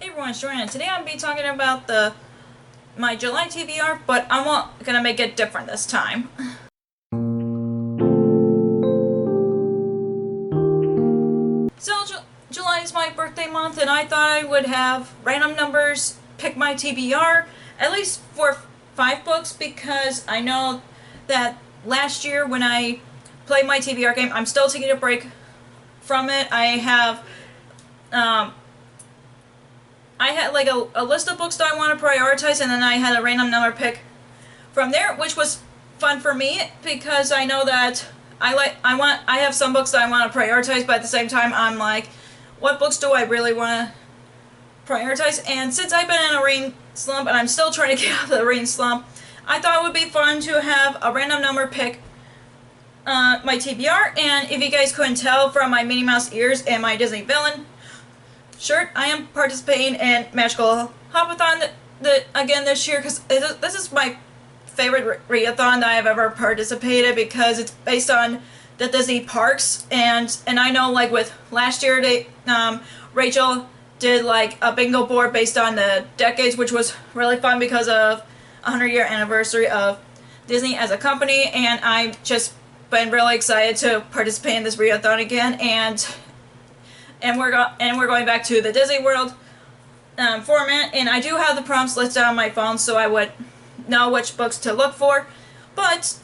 Hey everyone, it's Joanna. Today I'm going to be talking about my July TBR, but I'm going to make it different this time. So July is my birthday month, and I thought I would have random numbers pick my TBR, at least for 5 books, because I know that last year when I played my TBR game, I'm still taking a break from it. I had like a list of books that I want to prioritize, and then I had a random number pick from there, which was fun for me because I know that I have some books that I want to prioritize, but at the same time I'm like, what books do I really want to prioritize? And since I've been in a reading slump and I'm still trying to get out of the reading slump, I thought it would be fun to have a random number pick my TBR. And if you guys couldn't tell from my Minnie Mouse ears and my Disney villain shirt, I am participating in Magical Hopathon again this year, because this is my favorite readathon that I've ever participated, because it's based on the Disney parks, and I know like with last year Rachel did like a bingo board based on the decades, which was really fun because of 100-year anniversary of Disney as a company, and I've just been really excited to participate in this readathon again, and we're going back to the Disney World format, and I do have the prompts listed on my phone, so I would know which books to look for. But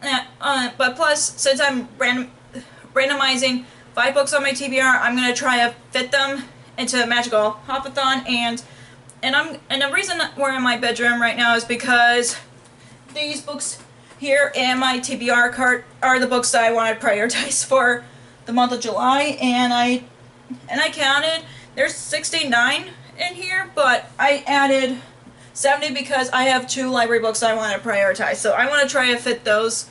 plus, since I'm randomizing 5 books on my TBR, I'm gonna try to fit them into Magical Hopathon, and the reason we're in my bedroom right now is because these books here in my TBR cart are the books that I want to prioritize for the month of July, and I counted, there's 69 in here, but I added 70 because I have 2 library books that I want to prioritize, so I want to try to fit those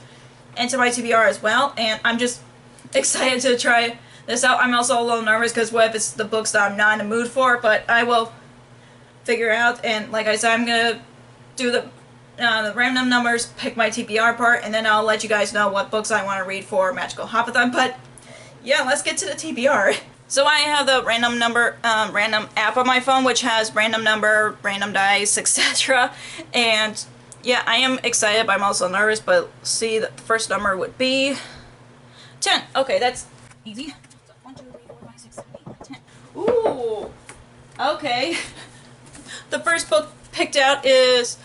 into my TBR as well, and I'm just excited to try this out. I'm also a little nervous because what if it's the books that I'm not in the mood for, but I will figure out. And like I said, I'm gonna do the random numbers, pick my TBR part, and then I'll let you guys know what books I want to read for Magical Hopathon. But yeah, let's get to the TBR. So I have the random number, random app on my phone, which has random number, random dice, etc. And yeah, I am excited, but I'm also nervous. But see, the first number would be 10. Okay, that's easy. So 1, 2, 3, 4, 5, 6, 7, 8, 9, 10. Ooh. Okay. The first book picked out is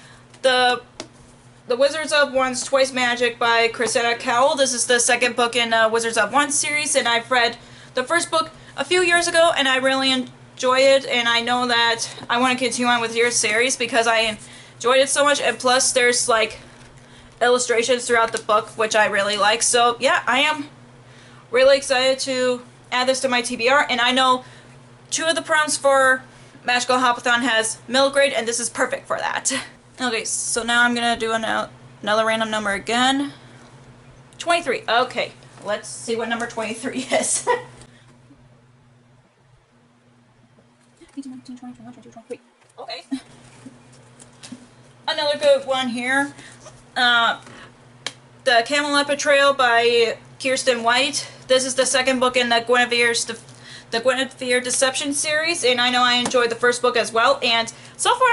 the Wizards of Wands Twice Magic by Christina Cowell. This is the second book in Wizards of Wands series, and I've read the first book a few years ago, and I really enjoy it, and I know that I want to continue on with your series because I enjoyed it so much, and plus there's like illustrations throughout the book, which I really like. So yeah, I am really excited to add this to my TBR, and I know 2 of the prompts for Magical Hopathon has middle grade, and this is perfect for that. Okay, so now I'm gonna do another random number again. 23. Okay, let's see what number 23 is. 18, 19, 20, 21, 22, 23. Okay. Another good one here. The Camelot Betrayal by Kirsten White. This is the second book in the Guinevere Deception series, and I know I enjoyed the first book as well, and so far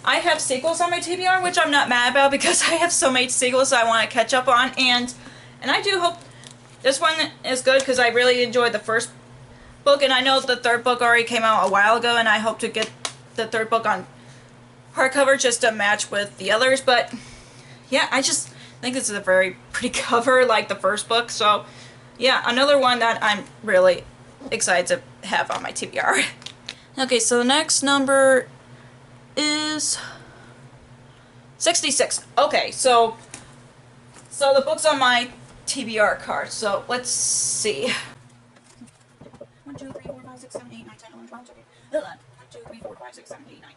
I have sequels on my TBR, which I'm not mad about because I have so many sequels I want to catch up on, and I do hope this one is good because I really enjoyed the first book, and I know the third book already came out a while ago, and I hope to get the third book on hardcover just to match with the others. But yeah, I just think this is a very pretty cover like the first book, so yeah, another one that I'm really excited to have on my TBR. Okay, so the next number is 66. Okay, so the book's on my TBR card, so let's see. 1, 2, 3, 4, 5, 6, 7, 8, 9, 10, 11, 12, 13, 1, 2, 3, 4, 5, 6, 7, 8, 9,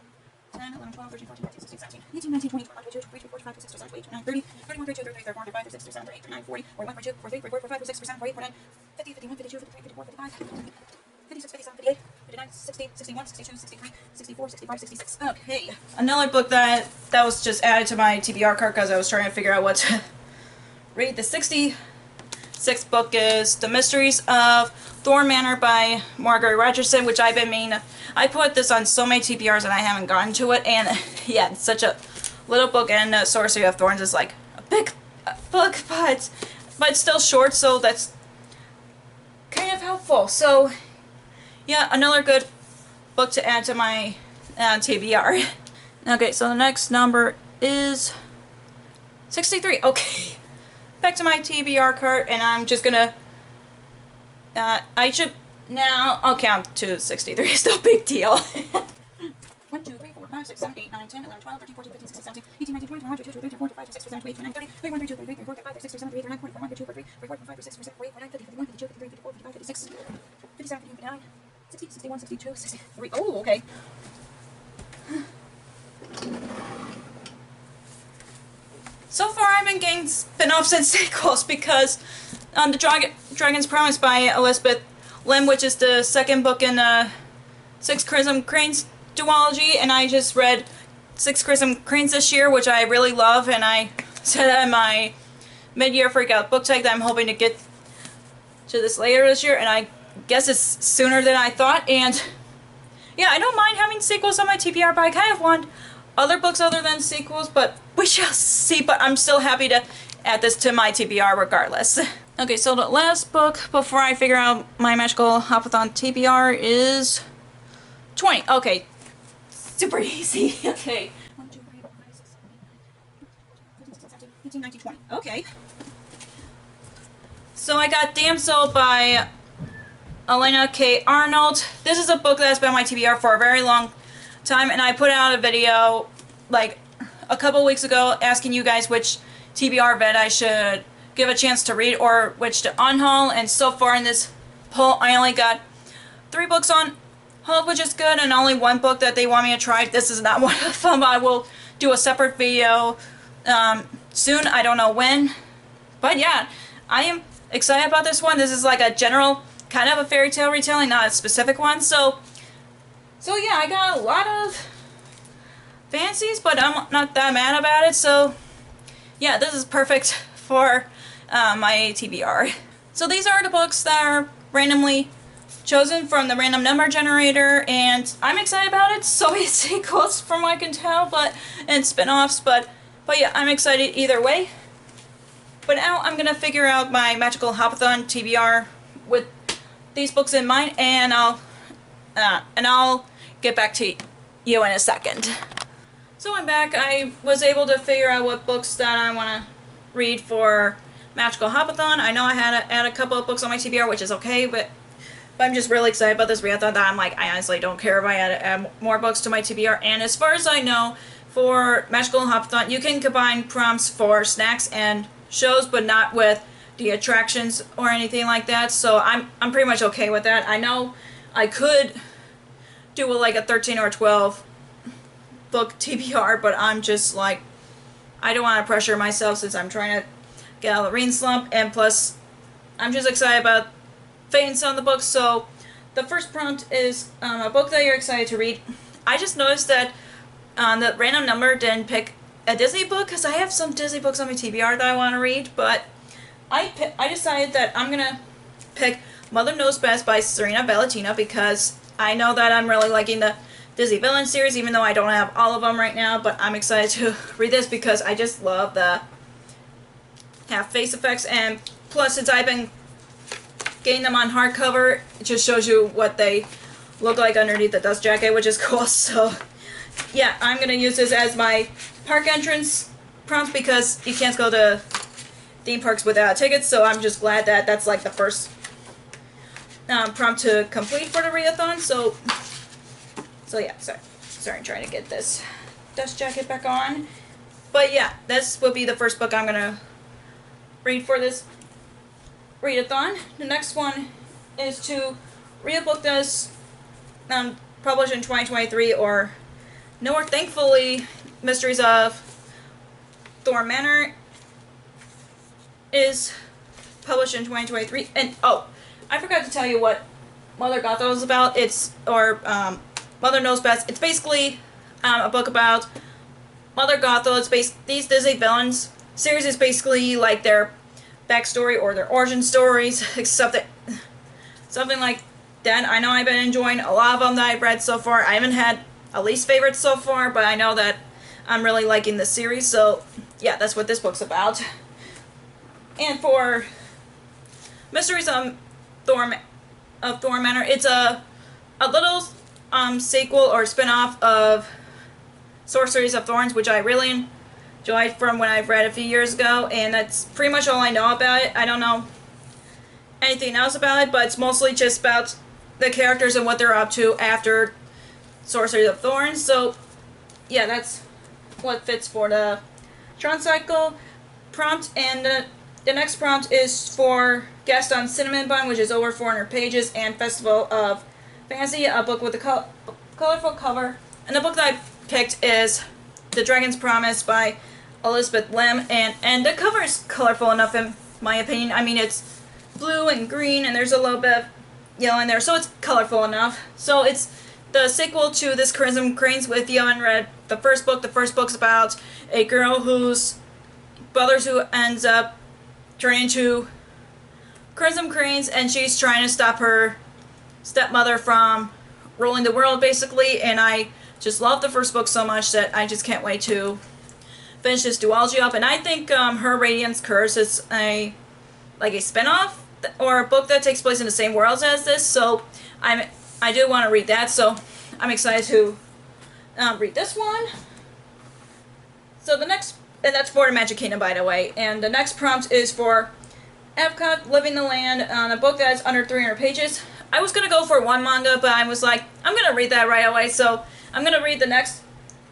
10, 11, 12, 13, 14, 15, 16, 17, 18, 19, 20, 21, 22, 23, 24, 25, 26, 27, 28, 29, 30, 31, 32, 33, 34, 35, 36, 37, 38, 39, 40, 41, 42, 43, 44, 45, 46, 47, 48, 49, 50, 51, 52, 53, 54, 55, 56, 57, 58, 59, 60, 61, 62, 63, 64, 65, 66. Okay. Another book that was just added to my TBR card because I was trying to figure out what to read. The 66 sixth book is The Mysteries of Thorn Manor by Margaret Rogerson, which I've been meaning. I put this on so many TBRs and I haven't gotten to it, and yeah, it's such a little book, and Sorcery of Thorns is like a big book, but it's still short, so that's kind of helpful. So yeah, another good book to add to my TBR. Okay, so the next number is 63. Okay, back to my TBR cart, and I'm just gonna I should now, I'll count to 63. It's no big deal. 1, 2, 3, 4, 5, 6, 7, 8, 9, 10, 11, 12, 13, 14, 15, 16, 17, 18, 19, 20, 21, 22, 23, 24, 25, 26, 27, 28, 29, 30, 31, 32, 33, 34, 35, 36, 37, 38, 39, 40, 41, 42, 43, 44, 45, 46, 47, 48, 49, 50, 51, 52, 53, 54, 55, 56, 57, 59, 60, 61, 62, 63. Oh, okay. So far, I've been getting spin-offs and sequels because the Dragon's Promise by Elizabeth Lim, which is the second book in Six Crimson Cranes duology, and I just read Six Crimson Cranes this year, which I really love, and I said in my mid-year freakout book tag that I'm hoping to get to this later this year, and I guess it's sooner than I thought, and yeah, I don't mind having sequels on my TBR, but I kind of want other books other than sequels, but we shall see. But I'm still happy to add this to my TBR regardless. Okay, so the last book before I figure out my magical Hopathon TBR is 20. Okay, super easy. Okay. 1, 2, 3, 4, 5, 6, 7, 8, 9, 10, 11, 12, 13, 14, 15, 16, 17, 18, 19, 20. Okay. So I got Damsel by Elena K. Arnold. This is a book that's been on my TBR for a very long time, and I put out a video like a couple weeks ago asking you guys which TBR vet I should give a chance to read or which to unhaul, and so far in this poll I only got 3 books on haul, which is good, and only 1 book that they want me to try. This is not one of them. I will do a separate video soon. I don't know when, but yeah, I am excited about this one. This is like a general kind of a fairy tale retelling, not a specific one. So yeah, I got a lot of fancies, but I'm not that mad about it. So yeah, this is perfect for my TBR. So these are the books that are randomly chosen from the random number generator, and I'm excited about it. So many sequels from what I can tell, and spin-offs, but yeah, I'm excited either way. But now I'm gonna figure out my magical Hopathon TBR with these books in mind, and I'll get back to you in a second. So I'm back. I was able to figure out what books that I want to read for Magical Hopathon. I know I had to add a couple of books on my TBR, which is okay, but I'm just really excited about this readathon that I'm like, I honestly don't care if I add more books to my TBR. And as far as I know, for Magical Hopathon, you can combine prompts for snacks and shows, but not with the attractions or anything like that. So I'm pretty much okay with that. I know I could do like a 13 or 12 book TBR, but I'm just like, I don't want to pressure myself since I'm trying to get out of the reading slump, and plus I'm just excited about fitting some of the books. So the first prompt is a book that you're excited to read. I just noticed that the random number didn't pick a Disney book, because I have some Disney books on my TBR that I want to read, but I decided that I'm gonna pick Mother Knows Best by Serena Valentina, because I know that I'm really liking the Disney Villain series, even though I don't have all of them right now, but I'm excited to read this because I just love the face effects, and plus since I've been getting them on hardcover, it just shows you what they look like underneath the dust jacket, which is cool. So yeah, I'm going to use this as my park entrance prompt because you can't go to theme parks without tickets, so I'm just glad that that's like the first prompt to complete for the readathon. So yeah, sorry, I'm trying to get this dust jacket back on. But yeah, this will be the first book I'm going to read for this readathon. The next one is to read a book that's published in 2023 or newer. Thankfully, Mysteries of Thorn Manor is published in 2023. And oh, I forgot to tell you what Mother Gothel is about. Mother Knows Best. It's basically a book about Mother Gothel. These Disney Villains series is basically like their backstory or their origin stories, except something like that. I know I've been enjoying a lot of them that I've read so far. I haven't had a least favorite so far, but I know that I'm really liking this series, so yeah, that's what this book's about. And for Mysteries of Thorn Manor, it's a little sequel or spin-off of Sorceries of Thorns, which I really enjoyed from when I've read a few years ago, and that's pretty much all I know about it. I don't know anything else about it, but it's mostly just about the characters and what they're up to after Sorceries of Thorns. So yeah, that's what fits for the Tron Cycle prompt. And the next prompt is for Guest on Cinnamon Bun, which is over 400 pages, and Festival of Fantasy, a book with a colorful cover. And the book that I picked is The Dragon's Promise by Elizabeth Lim, and the cover is colorful enough in my opinion. I mean, it's blue and green, and there's a little bit of yellow in there, so it's colorful enough. So it's the sequel to this Crimson Cranes. With you haven't read the first book. The first book's about a girl whose brothers who ends up turning into Crimson Cranes, and she's trying to stop her stepmother from ruling the world, basically. And I just love the first book so much that I just can't wait to finish this duology up. And I think Her Radiance Curse is a spin-off or a book that takes place in the same world as this, so I do want to read that, so I'm excited to read this one. So the next, and that's for the Magic Kingdom, by the way, and the next prompt is for Epcot Living the Land, a book that is under 300 pages. I was going to go for one manga, but I was like, I'm going to read that right away, so I'm going to read the next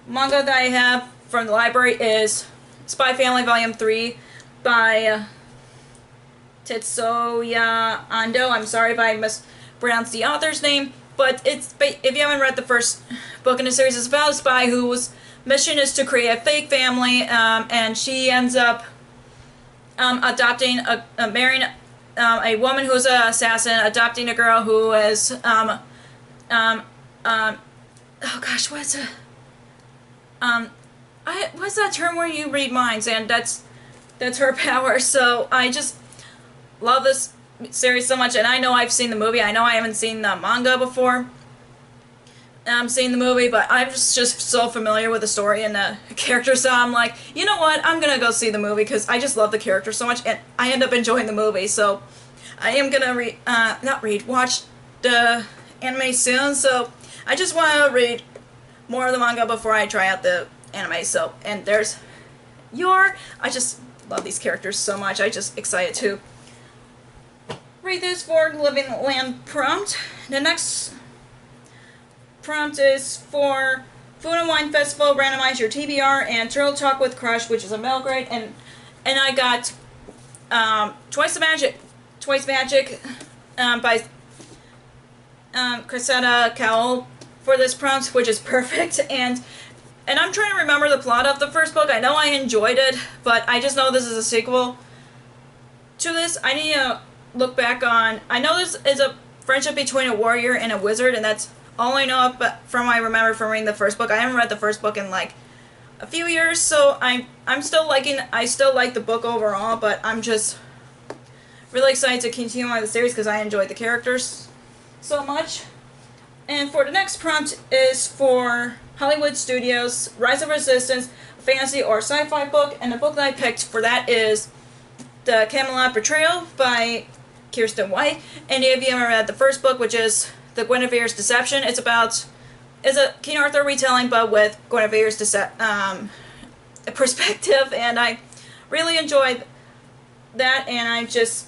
manga that I have from the library is Spy Family Volume 3 by Tetsuya Ando. I'm sorry if I mispronounced the author's name, but if you haven't read the first book in the series, it's about a spy whose mission is to create a fake family, and she ends up adopting marrying a woman who's an assassin, adopting a girl who is oh gosh, what's that term where you read minds, and that's her power. So I just love this series so much, and I know I've seen the movie. I know I haven't seen the manga before seeing the movie, but I'm just so familiar with the story and the characters, so I'm like, you know what, I'm gonna go see the movie because I just love the characters so much, and I end up enjoying the movie. So I am gonna watch the anime soon, so I just want to read more of the manga before I try out the anime. So, and there's I just love these characters so much. I just excited to read this for Living Land prompt. The next prompt is for Food and Wine Festival, Randomize Your TBR, and Turtle Talk with Crush, which is a middle grade, and I got Twice Magic by Cressida Cowell for this prompt, which is perfect. And I'm trying to remember the plot of the first book. I know I enjoyed it, but I just know this is a sequel to this. I need to look back on. I know this is a friendship between a warrior and a wizard, and that's all I know from I remember from reading the first book. I haven't read the first book in like a few years, so I still like the book overall, but I'm just really excited to continue on the series because I enjoyed the characters so much. And for the next prompt is for Hollywood Studios, Rise of Resistance, a fantasy or sci-fi book, and the book that I picked for that is The Camelot Betrayal by Kirsten White. And if you haven't read the first book, which is The Guinevere's Deception, it's a King Arthur retelling, but with Guinevere's perspective, and I really enjoyed that, and I just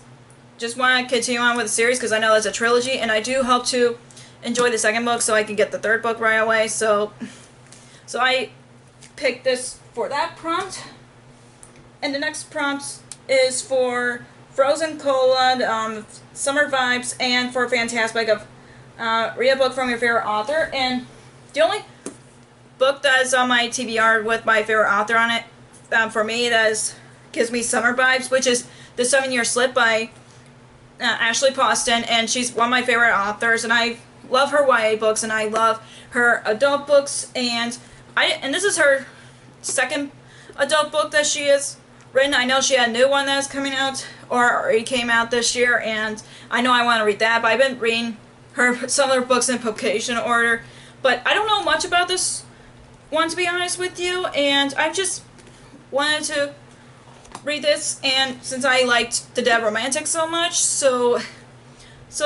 want to continue on with the series because I know it's a trilogy, and I do hope to enjoy the second book so I can get the third book right away. So I picked this for that prompt. And the next prompt is for Frozen Cola, Summer Vibes, and for Fantastic of read a book from your favorite author. And the only book that is on my TBR with my favorite author on it, for me, gives me summer vibes, which is The 7-Year Slip by Ashley Poston, and she's one of my favorite authors, and I love her YA books, and I love her adult books, and this is her second adult book that she has written. I know she had a new one that's coming out, or already came out this year, and I know I want to read that, but I've been reading some of her books in publication order. But I don't know much about this one, to be honest with you, and I just wanted to read this, and since I liked The Dead Romantic so much, so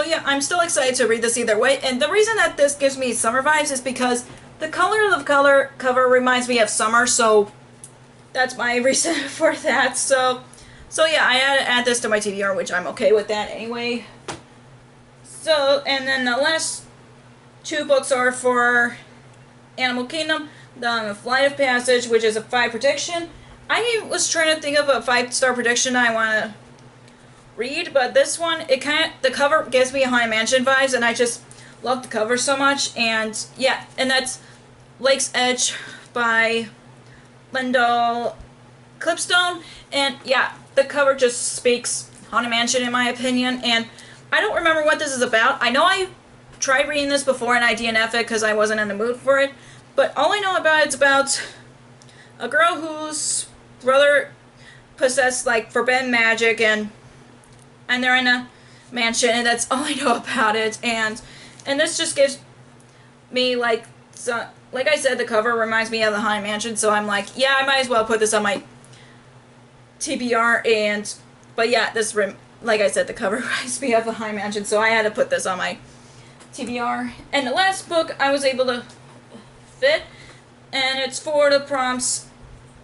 yeah, I'm still excited to read this either way. And the reason that this gives me summer vibes is because the color of the cover reminds me of summer, so that's my reason for that. So yeah, I had to add this to my TBR, which I'm okay with that anyway. So, and then the last two books are for Animal Kingdom, the Flight of Passage, which is a 5 prediction. I was trying to think of a 5-star prediction I want to read, but this one, the cover gives me Haunted Mansion vibes, and I just love the cover so much. And yeah, and that's Lake's Edge by Lyndall Clipstone, and yeah, the cover just speaks Haunted Mansion in my opinion. And I don't remember what this is about. I know I tried reading this before and I DNF'd it because I wasn't in the mood for it, but all I know about it's about a girl whose brother possessed like forbidden magic, and they're in a mansion, and that's all I know about it. And this just gives me like I said, the cover reminds me of the Haunted Mansion, so I'm like, yeah, I might as well put this on my TBR. But yeah, like I said, the cover reminds me of the Haunted Mansion, so I had to put this on my TBR. And the last book I was able to fit, and it's for the prompts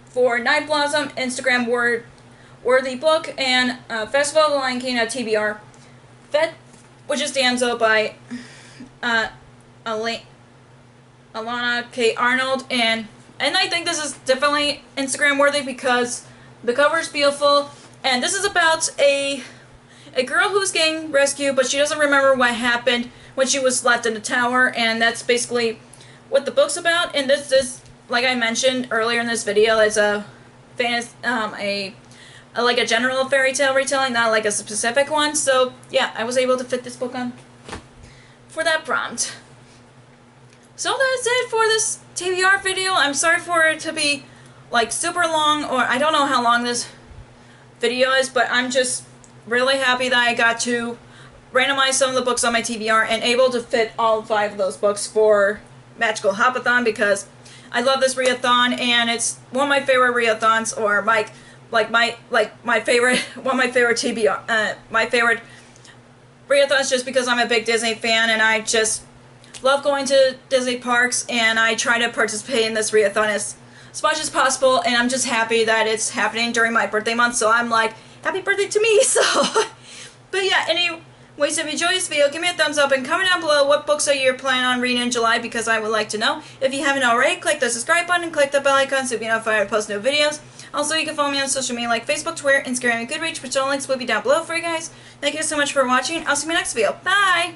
for Night Blossom, Instagram worthy book, and Festival of the Lion King at TBR Fit, which is Damsel by Alana K. Arnold, and I think this is definitely Instagram worthy because the cover is beautiful, and this is about a girl who's getting rescued, but she doesn't remember what happened when she was left in the tower, and that's basically what the book's about. And this is, like I mentioned earlier in this video, it's a like a general fairy tale retelling, not like a specific one. So yeah, I was able to fit this book on for that prompt. So that's it for this TBR video. I'm sorry for it to be like super long, or I don't know how long this video is, but I'm just really happy that I got to randomize some of the books on my TBR and able to fit all 5 of those books for Magical Hopathon, because I love this readathon, and it's one of my favorite readathons, or my favorite TBR, my favorite readathons, just because I'm a big Disney fan and I just love going to Disney parks, and I try to participate in this readathon as much as possible, and I'm just happy that it's happening during my birthday month, so I'm like, happy birthday to me. So but yeah, anyways, if you enjoyed this video, give me a thumbs up and comment down below what books are you planning on reading in July, because I would like to know. If you haven't already, click the subscribe button and click the bell icon so you'll be notified when I post new videos. Also, you can follow me on social media like Facebook, Twitter, Instagram, and Goodreads, which all links will be down below for you guys. Thank you so much for watching. I'll see you in my next video. Bye!